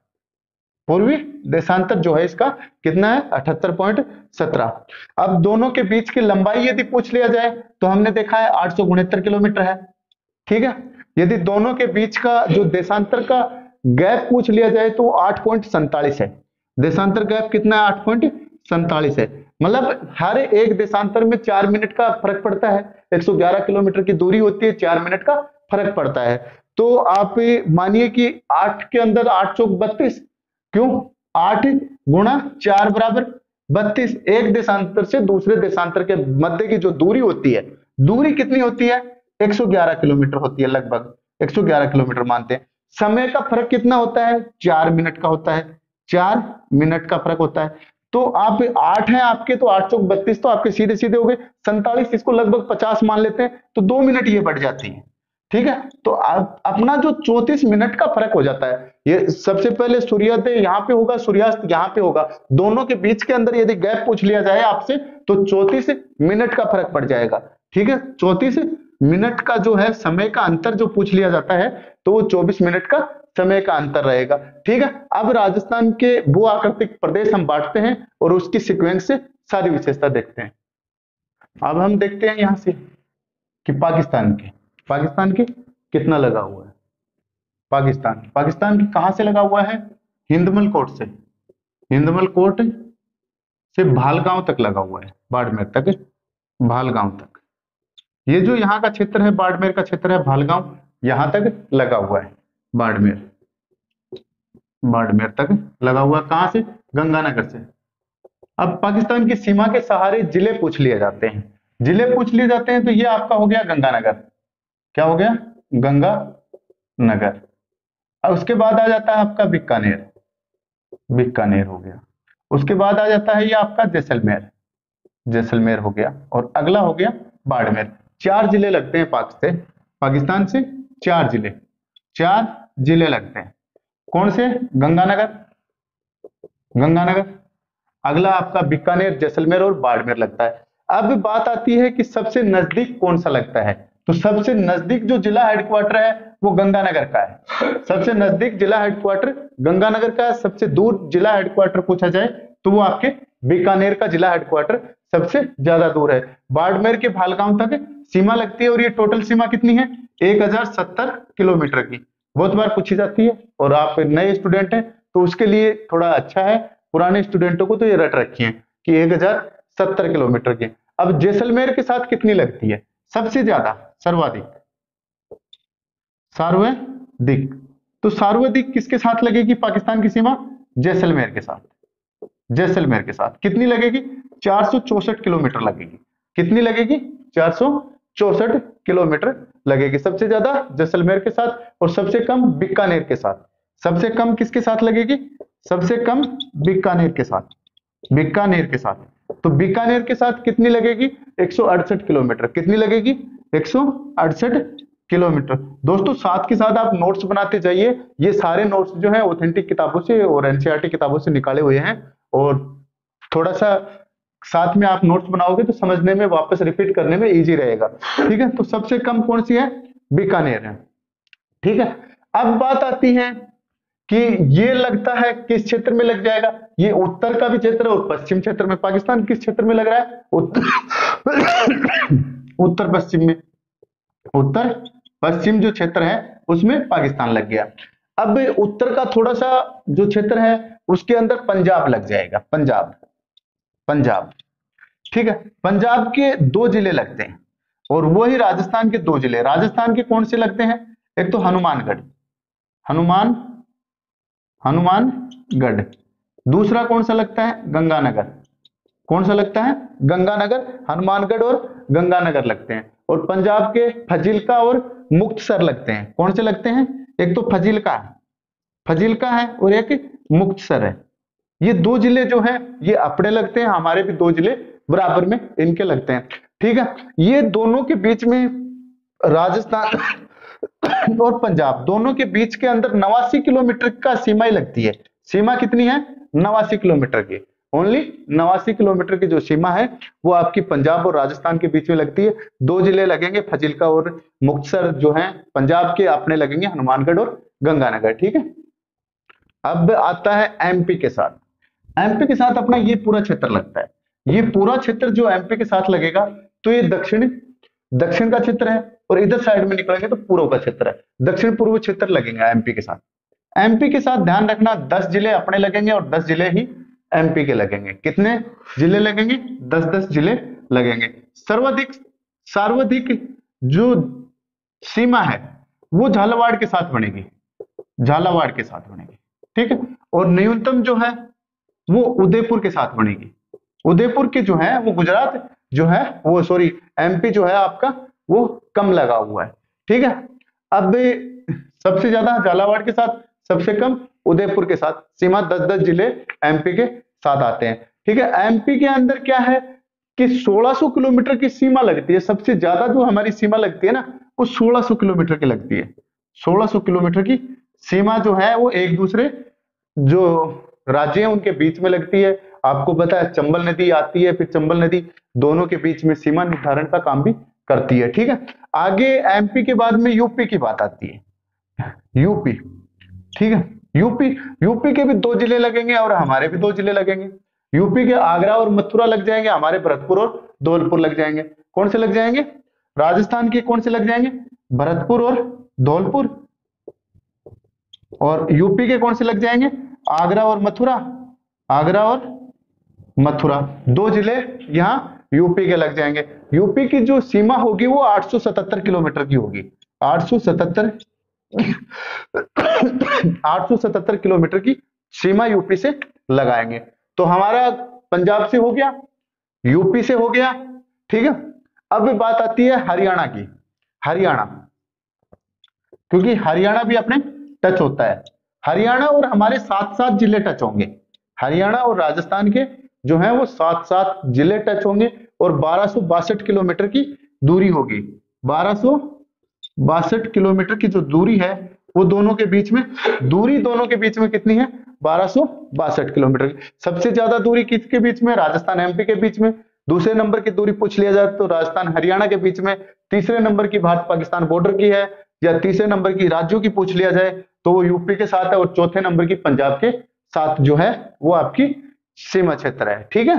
पूर्वी देशांतर जो है इसका कितना है? 78.17। अब दोनों के बीच की लंबाई यदि पूछ लिया जाए तो हमने देखा है 869 किलोमीटर है, ठीक है। यदि दोनों के बीच का जो देशांतर का गैप पूछ लिया जाए तो 8.47 है। देशांतर गैप कितना है? 8.47 है। मतलब हर एक देशांतर में 4 मिनट का फर्क पड़ता है। 111 किलोमीटर की दूरी होती है, 4 मिनट का फर्क पड़ता है। तो आप मानिए कि 8 के अंदर 8 चौक 32, क्यों? 8 गुणा 4 बराबर 32। एक देशांतर से दूसरे देशांतर के मध्य की जो दूरी होती है, दूरी कितनी होती है? 111 किलोमीटर होती है, लगभग 111 किलोमीटर मानते हैं। समय का फर्क कितना होता है? 4 मिनट का होता है, 4 मिनट का फर्क होता है। तो आप 8 हैं आपके, तो 8 चौक 32, तो आपके सीधे सीधे हो गए 47। इसको लगभग 50 मान लेते हैं, तो 2 मिनट ये बढ़ जाती है, ठीक है। तो अपना जो 34 मिनट का फर्क हो जाता है। ये सबसे पहले सूर्योदय यहाँ पे होगा, सूर्यास्त यहाँ पे होगा। दोनों के बीच के अंदर यदि गैप पूछ लिया जाए आपसे तो 34 मिनट का फर्क पड़ जाएगा, ठीक है। 34 मिनट का जो है समय का अंतर जो पूछ लिया जाता है तो वो 24 मिनट का समय का अंतर रहेगा, ठीक है। अब राजस्थान के भू आकृतिक प्रदेश हम बांटते हैं और उसकी सीक्वेंस से सारी विशेषता देखते हैं। अब हम देखते हैं यहां से कि पाकिस्तान के कितना लगा हुआ है। पाकिस्तान की कहां से लगा हुआ है? हिंदमल कोट से, हिंदमल कोट से भालगांव तक लगा हुआ है, बाड़मेर तक, भालगांव तक। ये जो यहाँ का क्षेत्र है, बाड़मेर का क्षेत्र है, भालगांव यहां तक लगा हुआ है। बाड़मेर तक लगा हुआ, कहां से? गंगानगर से। अब पाकिस्तान की सीमा के सहारे जिले पूछ लिए जाते हैं, जिले पूछ लिए जाते हैं। तो ये आपका हो गया गंगानगर, क्या हो गया? गंगानगर। और उसके बाद आ जाता है आपका बीकानेर, बीकानेर हो गया। उसके बाद आ जाता है ये आपका जैसलमेर, जैसलमेर हो गया। और अगला हो गया बाड़मेर। 4 जिले लगते हैं पाकिस्तान से 4 जिले लगते हैं। कौन से? गंगानगर, अगला आपका बीकानेर, जैसलमेर और बाड़मेर लगता है। अब बात आती है कि सबसे नजदीक कौन सा लगता है। तो सबसे नजदीक जो जिला हेडक्वार्टर है वो गंगानगर का है। सबसे नजदीक जिला हेडक्वार्टर गंगानगर का है। सबसे दूर जिला हेडक्वार्टर पूछा जाए तो वो आपके बीकानेर का जिला हेडक्वार्टर सबसे ज्यादा दूर है। बाड़मेर के भालगांव तक सीमा लगती है और ये टोटल सीमा कितनी है? 1070 किलोमीटर की। बहुत बार पूछी जाती है और आप नए स्टूडेंट हैं तो उसके लिए थोड़ा अच्छा है, पुराने स्टूडेंटों को तो ये रट रखी है कि 1070 किलोमीटर की। अब जैसलमेर के साथ कितनी लगती है? सबसे ज्यादा, सर्वाधिक। तो सर्वाधिक किसके साथ लगेगी पाकिस्तान की सीमा? जैसलमेर के साथ। जैसलमेर के साथ कितनी लगेगी? 464 किलोमीटर लगेगी। कितनी लगेगी? 464 किलोमीटर लगेगी। सबसे ज्यादा जैसलमेर के साथ और सबसे कम बीकानेर के साथ। सबसे कम किसके साथ लगेगी? सबसे कम बीकानेर के साथ, बीकानेर के साथ। तो बीकानेर के साथ कितनी लगेगी? 168 किलोमीटर। कितनी लगेगी? 168 किलोमीटर। दोस्तों साथ के साथ आप नोट्स बनाते जाइए। ये सारे नोट्स जो है ऑथेंटिक किताबों से और एनसीईआरटी किताबों से निकाले हुए हैं और थोड़ा सा साथ में आप नोट्स बनाओगे तो समझने में, वापस रिपीट करने में इजी रहेगा, ठीक है। तो सबसे कम कौन सी है? बीकानेर है, ठीक है। अब बात आती है कि ये लगता है किस क्षेत्र में लग जाएगा। ये उत्तर का भी क्षेत्र और पश्चिम क्षेत्र में। पाकिस्तान किस क्षेत्र में लग रहा है? उत्तर पश्चिम में। उत्तर पश्चिम जो क्षेत्र है उसमें पाकिस्तान लग गया। अब उत्तर का थोड़ा सा जो क्षेत्र है उसके अंदर पंजाब लग जाएगा, पंजाब, ठीक है। पंजाब के 2 जिले लगते हैं और वही राजस्थान के 2 जिले। राजस्थान के कौन से लगते हैं? एक तो हनुमानगढ़, हनुमानगढ़। दूसरा कौन सा लगता है? गंगानगर, कौन सा लगता है? गंगानगर, हनुमानगढ़ और गंगानगर लगते हैं। और पंजाब के फजीलका और मुक्तसर लगते हैं। कौन से लगते हैं? एक तो फजीलका है और एक मुक्तसर है। ये दो जिले जो हैं ये अपने लगते हैं, हमारे भी दो जिले बराबर में इनके लगते हैं। ठीक है, ये दोनों के बीच में राजस्थान और पंजाब दोनों के बीच के अंदर 89 किलोमीटर का सीमा ही लगती है। सीमा कितनी है? 89 किलोमीटर की। ओनली 89 किलोमीटर की जो सीमा है वो आपकी पंजाब और राजस्थान के बीच में लगती है। दो जिले लगेंगे फजीलका और मुक्तसर जो हैं पंजाब के, अपने लगेंगे हनुमानगढ़ और गंगानगर। ठीक है, अब आता है एमपी के साथ। एमपी के साथ अपना ये पूरा क्षेत्र लगता है। ये पूरा क्षेत्र जो एमपी के साथ लगेगा तो ये दक्षिण का क्षेत्र है, और इधर साइड में निकलेंगे तो पूर्व का क्षेत्र है। दक्षिण पूर्व क्षेत्र लगेंगे एमपी के साथ। एमपी के साथ ध्यान रखना 10 जिले अपने लगेंगे और 10 जिले ही एमपी के लगेंगे। कितने जिले लगेंगे? 10-10 जिले लगेंगे। सर्वाधिक जो सीमा है वो झालावाड़ के साथ बनेगी, झालावाड़ के साथ बनेगी। ठीक है, और न्यूनतम जो है वो उदयपुर के साथ बनेगी। उदयपुर के जो है वो गुजरात जो है वो सॉरी एमपी जो है आपका वो कम लगा हुआ है। ठीक है, अब सबसे ज्यादा झालावाड़ के साथ, सबसे कम उदयपुर के साथ सीमा 10-10 जिले एमपी के साथ आते हैं। ठीक है, एमपी के अंदर क्या है कि 1600 किलोमीटर की सीमा लगती है। सबसे ज्यादा जो हमारी सीमा लगती है ना वो 1600 किलोमीटर की लगती है। 1600 किलोमीटर की सीमा जो है वो एक दूसरे जो राज्य हैं उनके बीच में लगती है। आपको पता है चंबल नदी आती है, फिर चंबल नदी दोनों के बीच में सीमा निर्धारण का काम भी करती है। ठीक है, आगे एमपी के बाद में यूपी की बात आती है। यूपी, ठीक है, यूपी के भी दो जिले लगेंगे और हमारे भी दो जिले लगेंगे। यूपी के आगरा और मथुरा लग जाएंगे, हमारे भरतपुर और धौलपुर लग जाएंगे। कौन से लग जाएंगे? राजस्थान के कौन से लग जाएंगे? भरतपुर और धौलपुर। और यूपी के कौन से लग जाएंगे? आगरा और मथुरा। आगरा और मथुरा दो जिले यहाँ यूपी के लग जाएंगे। यूपी की जो सीमा होगी वो 877 किलोमीटर की होगी। 877 किलोमीटर की सीमा यूपी से लगाएंगे। तो हमारा पंजाब से हो गया, यूपी से हो गया। ठीक है, अब बात आती है हरियाणा की। हरियाणा, क्योंकि हरियाणा भी अपने टच होता है। हरियाणा और हमारे 7-7 जिले टच होंगे। हरियाणा और राजस्थान के जो है वो 7-7 जिले टच होंगे और 1262 किलोमीटर की दूरी होगी। 1262 किलोमीटर की जो दूरी है वो दोनों के बीच में, दूरी दोनों के बीच में कितनी है? 1262 किलोमीटर की। सबसे ज्यादा दूरी किसके बीच में? राजस्थान एमपी के बीच में। दूसरे नंबर की दूरी पूछ लिया जाए तो राजस्थान हरियाणा के बीच में। तीसरे नंबर की भारत पाकिस्तान बॉर्डर की है, या तीसरे नंबर की राज्यों की पूछ लिया जाए तो वो यूपी के साथ है, और चौथे नंबर की पंजाब के साथ जो है वो आपकी सीमा क्षेत्र है। ठीक है,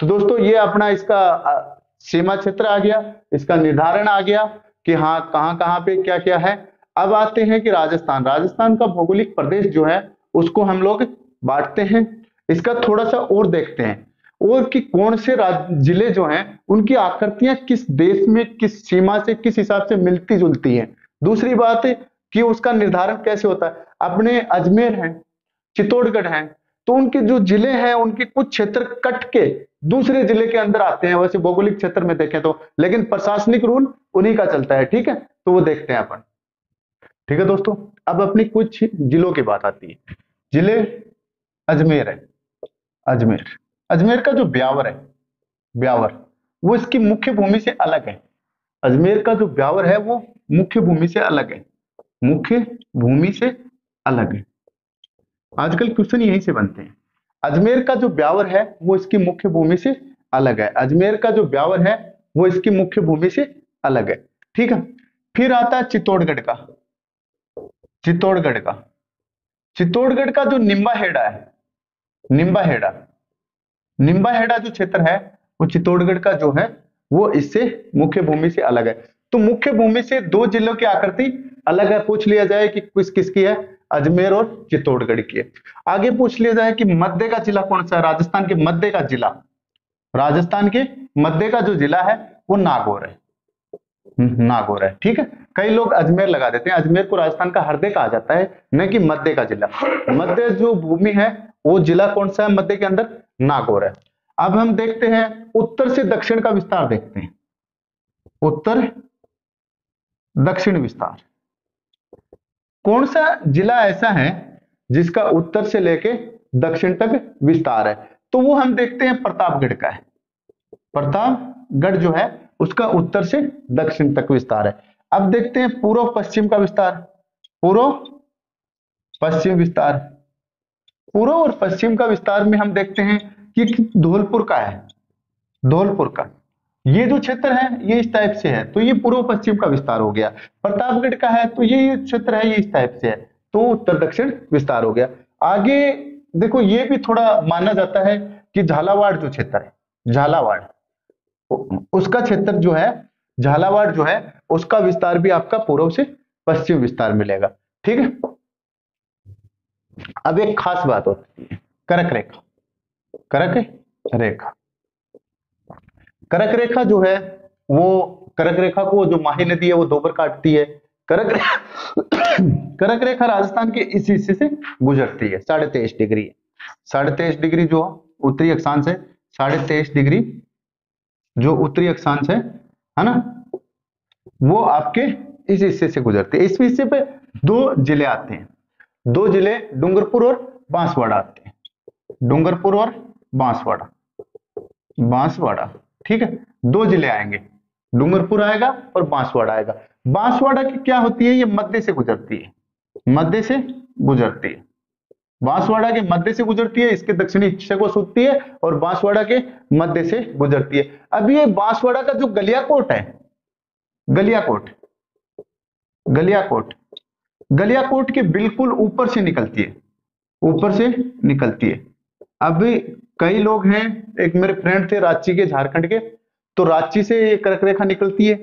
तो दोस्तों ये अपना इसका सीमा क्षेत्र आ गया, इसका निर्धारण आ गया कि हाँ कहाँ पे क्या क्या है। अब आते हैं कि राजस्थान का भौगोलिक प्रदेश जो है उसको हम लोग बांटते हैं। इसका थोड़ा सा और देखते हैं और कि कौन से जिले जो हैं उनकी आकृतियां किस देश में किस सीमा से किस हिसाब से मिलती जुलती हैं। दूसरी बात है कि उसका निर्धारण कैसे होता है। अपने अजमेर है, चित्तौड़गढ़ है, तो उनके जो जिले हैं उनके कुछ क्षेत्र कट के दूसरे जिले के अंदर आते हैं वैसे भौगोलिक क्षेत्र में देखें तो, लेकिन प्रशासनिक रूल उन्हीं का चलता है। ठीक है, तो वो देखते हैं अपन। ठीक है दोस्तों, अब अपनी कुछ जिलों की बात आती है। जिले अजमेर है। अजमेर का जो ब्यावर वो इसकी मुख्य भूमि से अलग है। अजमेर का जो ब्यावर है वो मुख्य भूमि से अलग है, मुख्य भूमि से अलग है। आजकल क्वेश्चन यहीं से बनते हैं। अजमेर का जो ब्यावर है वो इसकी मुख्य भूमि से अलग है। अजमेर का जो ब्यावर है वो इसकी मुख्य भूमि से अलग है। ठीक है, फिर आता है चित्तौड़गढ़ का जो निम्बाहेड़ा जो क्षेत्र है वो चित्तौड़गढ़ का जो है वो इससे मुख्य भूमि से अलग है। तो मुख्य भूमि से दो जिलों की आकृति अलग है। पूछ लिया जाए कि किसकी है? अजमेर और चित्तौड़गढ़ की है। आगे पूछ लिया जाए कि मध्य का जिला कौन सा है? राजस्थान के मध्य का जो जिला है वो नागौर है। ठीक है, कई लोग अजमेर लगा देते हैं। अजमेर को राजस्थान का हृदय कहा जाता है, न कि मध्य का जिला। मध्य जो भूमि है वो जिला कौन सा है मध्य के अंदर? नागौर है। अब हम देखते हैं उत्तर से दक्षिण का विस्तार देखते हैं। उत्तर दक्षिण विस्तार, कौन सा जिला ऐसा है जिसका उत्तर से लेके दक्षिण तक विस्तार है? तो वो हम देखते हैं प्रतापगढ़ का है। प्रतापगढ़ जो है उसका उत्तर से दक्षिण तक विस्तार है। अब देखते हैं पूर्व पश्चिम का विस्तार। पूर्व पश्चिम विस्तार, पूर्व और पश्चिम का विस्तार में हम देखते हैं कि धौलपुर का है। धौलपुर का ये जो क्षेत्र है ये इस टाइप से है, तो ये पूर्व पश्चिम का विस्तार हो गया। प्रतापगढ़ का है तो ये क्षेत्र है ये इस टाइप से है, तो उत्तर दक्षिण विस्तार हो गया। आगे देखो ये भी थोड़ा माना जाता है कि झालावाड़ जो क्षेत्र है, झालावाड़ उसका क्षेत्र जो है, झालावाड़ जो है उसका विस्तार भी आपका पूर्व से पश्चिम विस्तार मिलेगा। ठीक है। अब एक खास बात होती है करक रेखा। करक रेखा, करक रेखा जो है वो, करक रेखा को जो माही नदी है वो दो बार काटती है। करक रेखा राजस्थान के इस हिस्से से गुजरती है। 23.5 डिग्री, 23.5 डिग्री जो उत्तरी अक्षांश है, 23.5 डिग्री जो उत्तरी अक्षांश है ना, वो आपके इस हिस्से से गुजरती है। इस हिस्से पे दो जिले आते हैं, दो जिले डूंगरपुर और बांसवाड़ा आते हैं। डूंगरपुर और बांसवाड़ा, बांसवाड़ा, ठीक है, दो जिले आएंगे, डूंगरपुर आएगा और बांसवाड़ा आएगा। बांसवाड़ा की क्या होती है, ये मध्य से गुजरती है, मध्य से गुजरती है। बांसवाड़ा के मध्य से गुजरती है, इसके दक्षिणी हिस्से को सूखती है और बांसवाड़ा के मध्य से गुजरती है। अब ये बांसवाड़ा का जो गलियाकोट है, गलियाकोट, गलियाकोट, गलियाकोट के बिल्कुल ऊपर से निकलती है, ऊपर से निकलती है। अभी कई लोग हैं, एक मेरे फ्रेंड थे रांची के, झारखंड के, तो रांची से ये कर्क रेखा निकलती है,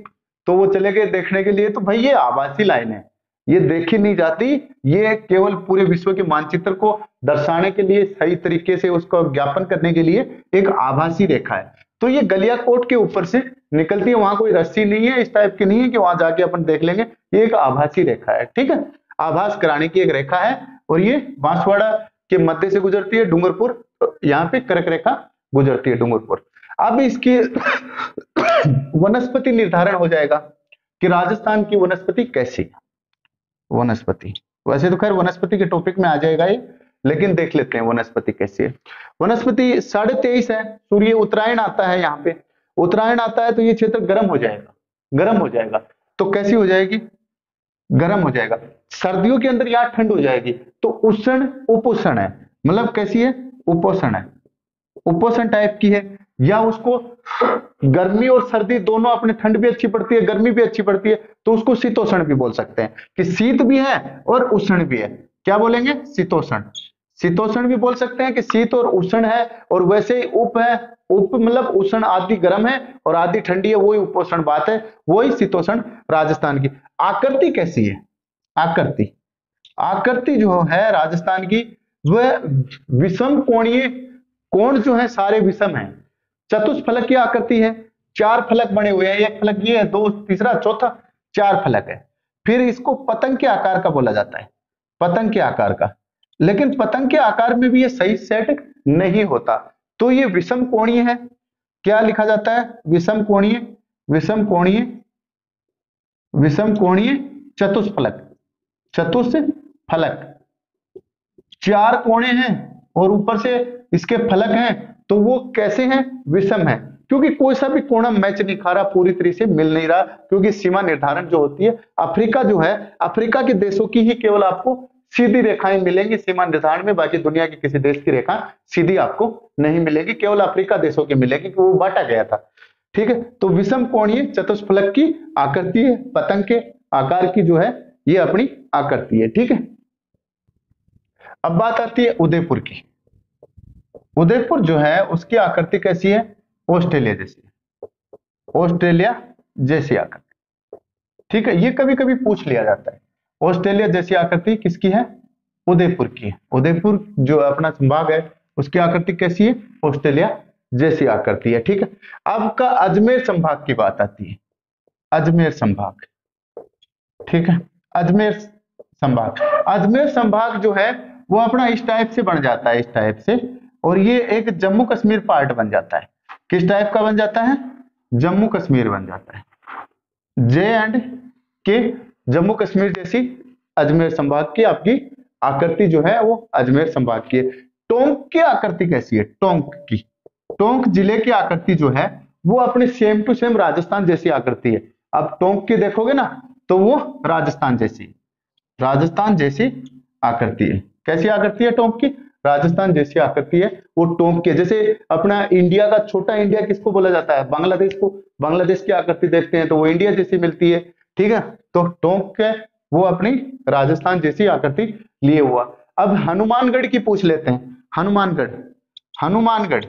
तो वो चले गए देखने के लिए। तो भाई ये आभासी लाइन है, ये देखी नहीं जाती, ये केवल पूरे विश्व के मानचित्र को दर्शाने के लिए, सही तरीके से उसको ज्ञापन करने के लिए एक आभासी रेखा है। तो ये गलियाकोट के ऊपर से निकलती है, वहां कोई रस्सी नहीं है, इस टाइप की नहीं है कि वहां जाके अपन देख लेंगे, ये एक आभासी रेखा है। ठीक है, आभास कराने की एक रेखा है, और ये बांसवाड़ा के मध्य से गुजरती है, डूंगरपुर, यहाँ पे कर्क रेखा गुजरती है, डूंगरपुर। अब इसकी वनस्पति निर्धारण हो जाएगा कि राजस्थान की वनस्पति कैसी है। वनस्पति, वैसे तो खैर वनस्पति के टॉपिक में आ जाएगा ये, लेकिन देख लेते हैं वनस्पति कैसी है। वनस्पति 23.5 है, सूर्य उत्तरायण आता है, यहाँ पे उत्तरायण आता है तो ये क्षेत्र गर्म हो जाएगा, गर्म हो जाएगा। तो कैसी हो जाएगी, गर्म हो जाएगा। सर्दियों के अंदर यहाँ ठंड हो जाएगी, तो उष्ण उपोष्ण है, मतलब कैसी है, उपोष्ण है, उपोष्ण टाइप की है। या उसको गर्मी और सर्दी दोनों, अपने ठंड भी अच्छी पड़ती है, गर्मी भी अच्छी पड़ती है, तो उसको शीतोष्ण भी बोल सकते हैं, कि शीत भी है और उष्ण भी है। क्या बोलेंगे, शीतोष्ण, शीतोष्ण भी बोल सकते हैं कि शीत और उष्ण है। और वैसे ही उप है, उप मतलब उष्ण आदि गर्म है और आदि ठंडी है, वही उपोष्ण बात है, वही शीतोष्ण राजस्थान की। आकृति कैसी है, आकृति, आकृति जो है राजस्थान की वह विषम कोणीय, कोण जो है सारे विषम है। चतुष्फलक की आकृति है, 4 फलक बने हुए हैं, एक फलक ये है, 2 तीसरा चौथा, 4 फलक है। फिर इसको पतंग के आकार का बोला जाता है, पतंग के आकार का, लेकिन पतंग के आकार में भी ये सही सेट नहीं होता, तो ये विषम कोणीय है। क्या लिखा जाता है, विषम कोणीय, विषम कोणीय, विषम कोणीय चतुष्फलक, चतुष्फलक, 4 कोणे हैं और ऊपर से इसके फलक हैं, तो वो कैसे हैं, विषम है, क्योंकि कोई सा भी कोणा मैच नहीं खा रहा, पूरी तरह से मिल नहीं रहा, क्योंकि सीमा निर्धारण जो होती है, अफ्रीका जो है, अफ्रीका के देशों की ही केवल आपको सीधी रेखाएं मिलेंगी सीमा निर्धारण में, बाकी दुनिया के किसी देश की रेखा सीधी आपको नहीं मिलेगी, केवल अफ्रीका देशों की मिलेगी, कि वो बांटा गया था। ठीक है, तो विषम कोणीय चतुष्फलक की आकृति है, पतंग के आकार की जो है ये अपनी आकृति है। ठीक है, अब बात आती है उदयपुर की। उदयपुर जो है उसकी आकृति कैसी है, ऑस्ट्रेलिया जैसी, ऑस्ट्रेलिया जैसी आकृति। ठीक है, ये कभी कभी पूछ लिया जाता है, ऑस्ट्रेलिया जैसी आकृति किसकी है, उदयपुर की है। उदयपुर जो अपना संभाग है उसकी आकृति कैसी है, ऑस्ट्रेलिया जैसी आकृति है। ठीक है, अब का अजमेर संभाग की बात आती है, अजमेर संभाग। ठीक है, अजमेर संभाग, अजमेर संभाग जो है वो अपना इस टाइप से बन जाता है, इस टाइप से और ये एक जम्मू कश्मीर पार्ट बन जाता है। किस टाइप का बन जाता है? जम्मू कश्मीर बन जाता है। जे एंड के, जम्मू कश्मीर जैसी अजमेर संभाग की आपकी आकृति जो है वो अजमेर संभाग की है। टोंक की आकृति कैसी है? टोंक की, टोंक जिले की आकृति जो है वो अपने सेम टू सेम राजस्थान जैसी आकृति है। अब टोंक की देखोगे ना तो वो राजस्थान जैसी, राजस्थान जैसी आकृति है। कैसी आकृति है टोंक की? राजस्थान जैसी आकृति है वो टोंक की। जैसे अपना इंडिया का छोटा इंडिया किसको बोला जाता है? बांग्लादेश को। बांग्लादेश की आकृति देखते हैं तो वो इंडिया जैसी मिलती है, ठीक है। तो टोंक है वो अपनी राजस्थान जैसी आकृति लिए हुआ। अब हनुमानगढ़ की पूछ लेते हैं। हनुमानगढ़, हनुमानगढ़,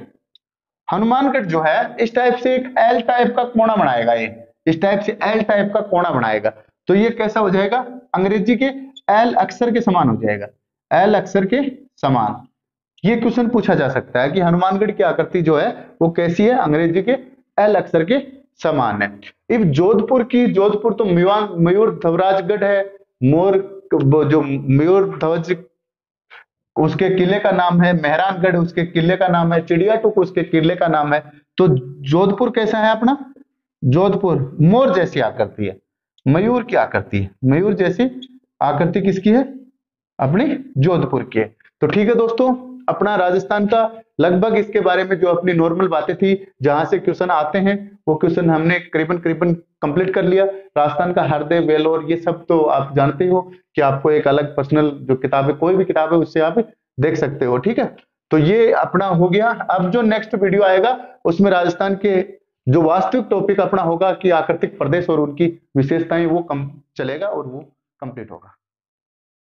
हनुमानगढ़ जो है इस टाइप से एक एल टाइप का कोना बनाएगा, ये इस टाइप से एल टाइप का कोना बनाएगा। तो ये कैसा हो जाएगा? अंग्रेजी के एल अक्षर के समान हो जाएगा, एल अक्षर के समान। ये क्वेश्चन पूछा जा सकता है कि हनुमानगढ़ की आकृति जो है वो कैसी है? अंग्रेजी के एल अक्षर के समान है। इफ जोधपुर की, जोधपुर तो मयूर ध्वजगढ़ है, मोर जो मयूर ध्वज उसके किले का नाम है, मेहरानगढ़ उसके किले का नाम है, चिड़िया टूक उसके किले का नाम है। तो जोधपुर कैसा है अपना? जोधपुर मोर जैसी आकृति है, मयूर की आकृति है, मयूर जैसी आकृति किसकी है? अपनी जोधपुर की है। तो ठीक है दोस्तों, अपना राजस्थान का लगभग इसके बारे में जो अपनी नॉर्मल बातें थी जहां से क्वेश्चन आते हैं वो क्वेश्चन हमने करीबन कंप्लीट कर लिया। राजस्थान का हरदे, वेलोर ये सब तो आप जानते हो कि आपको एक अलग पर्सनल जो किताब है, कोई भी किताब है उससे आप देख सकते हो, ठीक है। तो ये अपना हो गया। अब जो नेक्स्ट वीडियो आएगा उसमें राजस्थान के जो वास्तविक टॉपिक अपना होगा कि आकृतिक प्रदेश और उनकी विशेषताएं, वो कम चलेगा और वो कंप्लीट होगा।